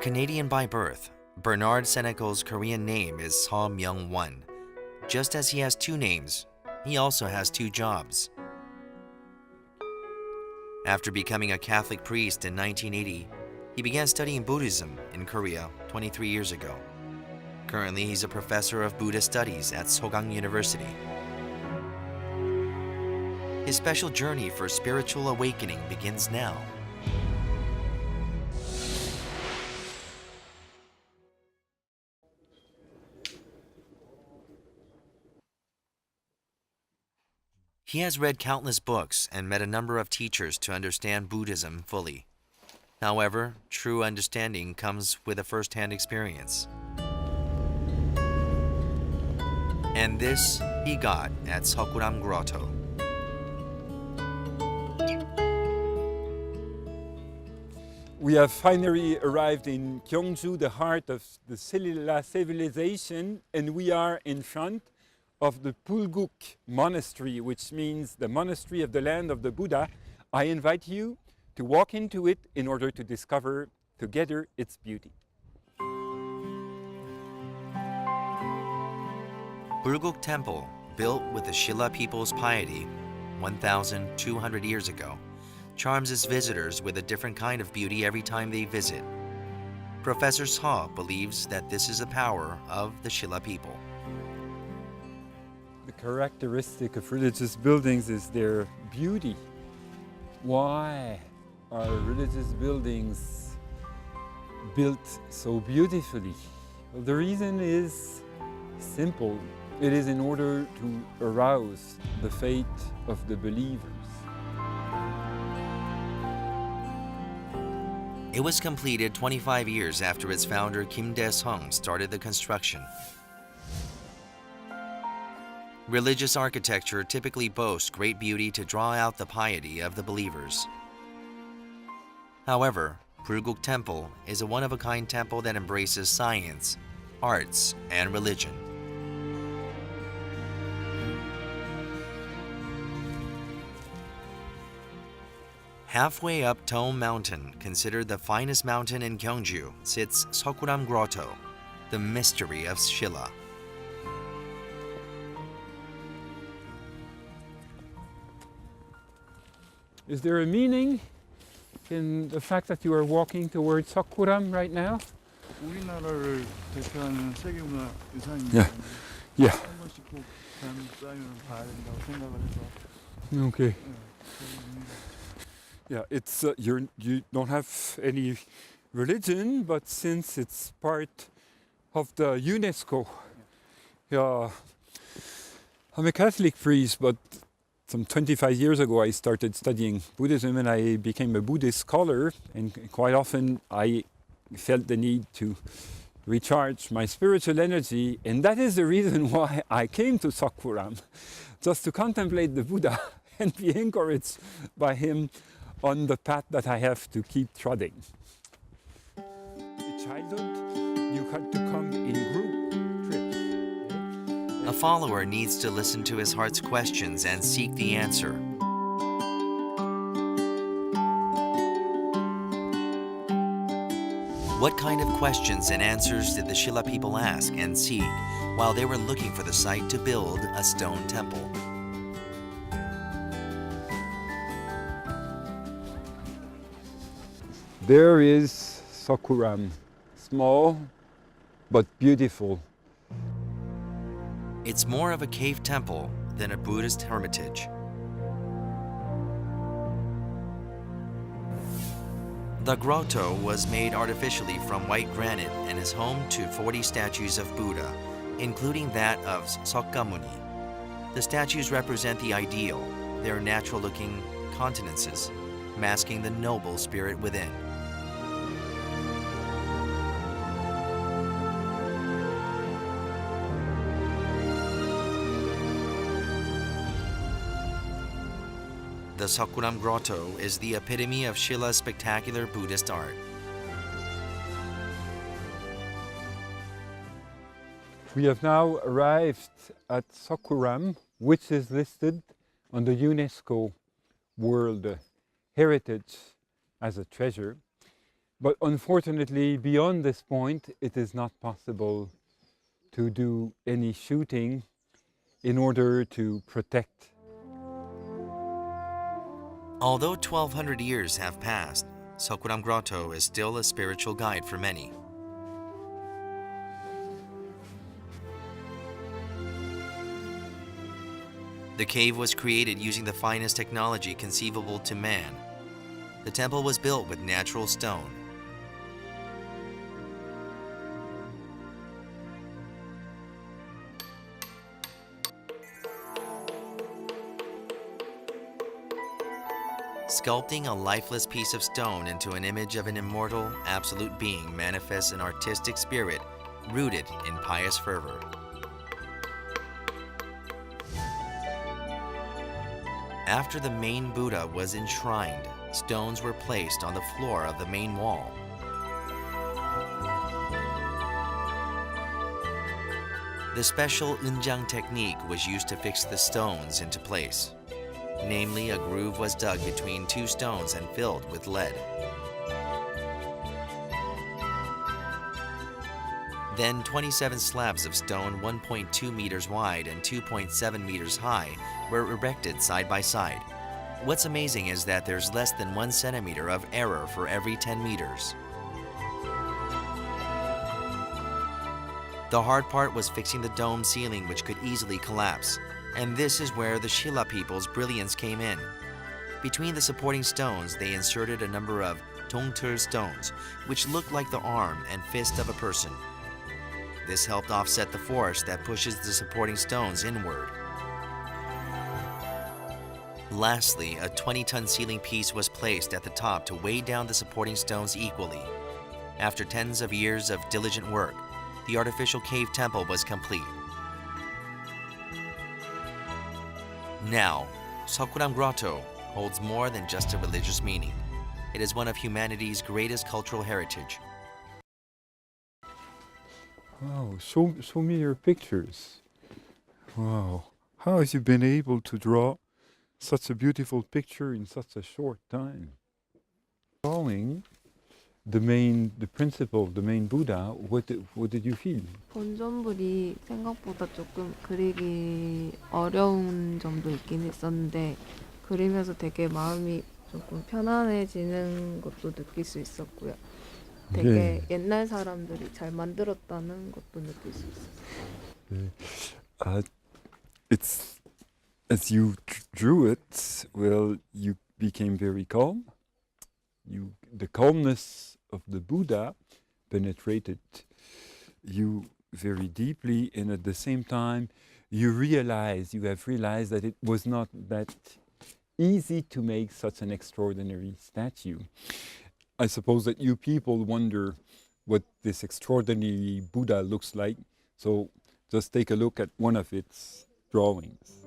Canadian by birth, Bernard Senecal's Korean name is Seo Myeong-w. Just as he has two names, he also has two jobs. After becoming a Catholic priest in 1980, he began studying Buddhism in Korea 23 years ago. Currently, he's a professor of Buddhist studies at Sogang University. His special journey for spiritual awakening begins now. He has read countless books and met a number of teachers to understand Buddhism fully. However, true understanding comes with a first-hand experience. And this he got at Seokguram Grotto. We have finally arrived in Gyeongju, the heart of the Silla civilization, and we are in front of the Bulguk monastery, which means the monastery of the land of the Buddha. I invite you to walk into it in order to discover together its beauty. Bulguk Temple, built with the Silla people's piety 1,200 years ago, charms its visitors with a different kind of beauty every time they visit. Professor Seo believes that this is the power of the Silla people. The characteristic of religious buildings is their beauty. Why are religious buildings built so beautifully? Well, the reason is simple. It is in order to arouse the faith of the believers. It was completed 25 years after its founder Kim Dae-sung started the construction. Religious architecture typically boasts great beauty to draw out the piety of the believers. However, Bulguk Temple is a one-of-a-kind temple that embraces science, arts, and religion. Halfway up Toam Mountain, considered the finest mountain in Gyeongju, sits Seokguram Grotto, the mystery of Silla. Is there a meaning in the fact that you are walking towards Seokguram right now? 우리나라를 대표하는 세계문화 유산입니다. Yeah. 한 번씩 꼭 사인을 봐야 된다고 생각을 해서. Okay. Yeah, it's you don't have any religion, but since it's part of the UNESCO, yeah, I'm a Catholic priest, but some 25 years ago I started studying Buddhism and I became a Buddhist scholar, and quite often I felt the need to recharge my spiritual energy, and that is the reason why I came to Seokguram, just to contemplate the Buddha and be encouraged by him on the path that I have to keep trotting. In childhood, you had to come in group trips. A follower needs to listen to his heart's questions and seek the answer. What kind of questions and answers did the Silla people ask and seek while they were looking for the site to build a stone temple? There is Seokguram, small but beautiful. It's more of a cave temple than a Buddhist hermitage. The grotto was made artificially from white granite and is home to 40 statues of Buddha, including that of Seokgamuni. The statues represent the ideal, their natural-looking countenances, masking the noble spirit within. The Seokguram Grotto is the epitome of Silla's spectacular Buddhist art. We have now arrived at Seokguram, which is listed on the UNESCO World Heritage as a treasure. But unfortunately, beyond this point, it is not possible to do any shooting in order to protect. Although 1200 years have passed, Seokguram Grotto is still a spiritual guide for many. The cave was created using the finest technology conceivable to man. The temple was built with natural stone. Sculpting a lifeless piece of stone into an image of an immortal, absolute being manifests an artistic spirit rooted in pious fervor. After the main Buddha was enshrined, stones were placed on the floor of the main wall. The special unjang technique was used to fix the stones into place. Namely, a groove was dug between two stones and filled with lead. Then 27 slabs of stone 1.2 meters wide and 2.7 meters high were erected side by side. What's amazing is that there's less than 1 centimeter of error for every 10 meters. The hard part was fixing the dome ceiling, which could easily collapse. And this is where the Silla people's brilliance came in. Between the supporting stones, they inserted a number of tongtul stones, which looked like the arm and fist of a person. This helped offset the force that pushes the supporting stones inward. Lastly, a 20-ton ceiling piece was placed at the top to weigh down the supporting stones equally. After tens of years of diligent work, the artificial cave temple was complete. Now, Seokguram Grotto holds more than just a religious meaning. It is one of humanity's greatest cultural heritage. Wow, show me your pictures. Wow, how have you been able to draw such a beautiful picture in such a short time? Drawing the main Buddha, what did you feel? 본전물이 생각보다 조금 그리기 어려운 점도 있긴 했었는데 그리면서 되게 마음이 조금 편안해지는 것도 느낄 수 있었고요. 되게 네. 옛날 사람들이 잘 만들었다는 것도 느낄 수 있었어요. It's as you drew it, well, you became very calm. The calmness of the Buddha penetrated you very deeply, and at the same time, you have realized that it was not that easy to make such an extraordinary statue. I suppose that you people wonder what this extraordinary Buddha looks like, so just take a look at one of its drawings.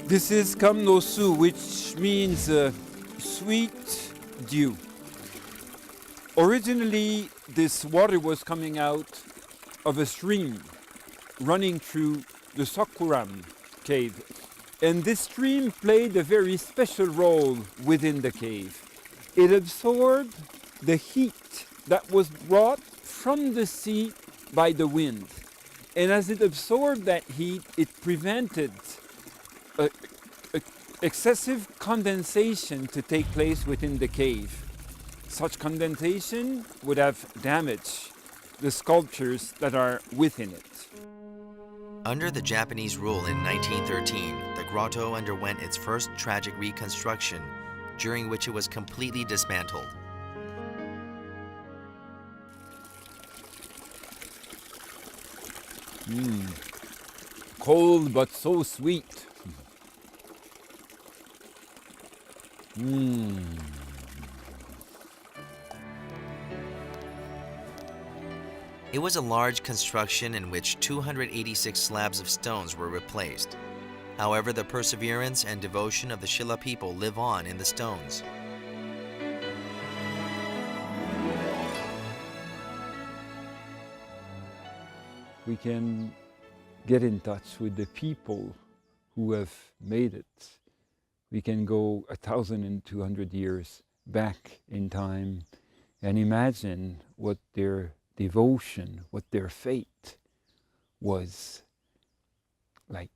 This is Kamnosu, which means sweet dew. Originally, this water was coming out of a stream running through the Seokguram cave. And this stream played a very special role within the cave. It absorbed the heat that was brought from the sea by the wind. And as it absorbed that heat, it prevented excessive condensation to take place within the cave. Such condensation would have damaged the sculptures that are within it. Under the Japanese rule in 1913, the grotto underwent its first tragic reconstruction, during which it was completely dismantled. Cold but so sweet. It was a large construction in which 286 slabs of stones were replaced. However, the perseverance and devotion of the Silla people live on in the stones. We can get in touch with the people who have made it. We can go 1,200 years back in time and imagine what their devotion, what their faith was like.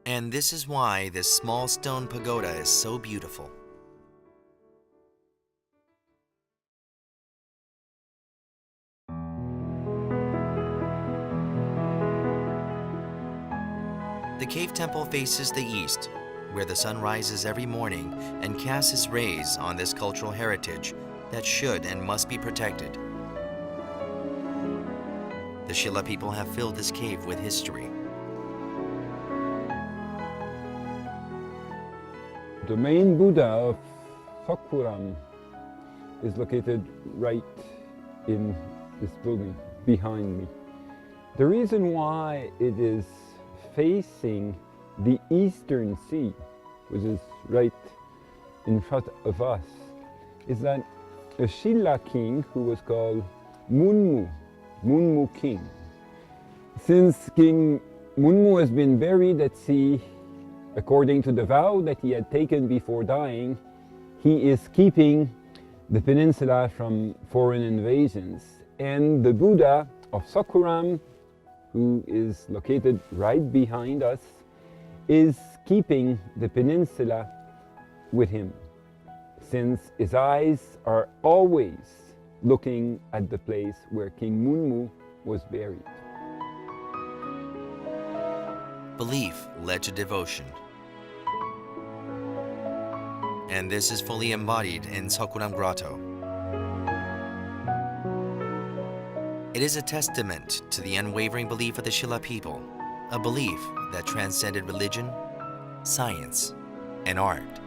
And this is why this small stone pagoda is so beautiful. The cave temple faces the east, where the sun rises every morning and casts its rays on this cultural heritage that should and must be protected. The Silla people have filled this cave with history. The main Buddha of Seokguram is located right in this building behind me. The reason why it is facing the eastern sea, which is right in front of us, is that a Silla king who was called Munmu king. Since King Munmu has been buried at sea, according to the vow that he had taken before dying, he is keeping the peninsula from foreign invasions. And the Buddha of Seokguram, who is located right behind us, is keeping the peninsula with him, since his eyes are always looking at the place where King Munmu was buried. Belief led to devotion. And this is fully embodied in Seokguram Grotto. It is a testament to the unwavering belief of the Silla people, a belief that transcended religion, science, and art.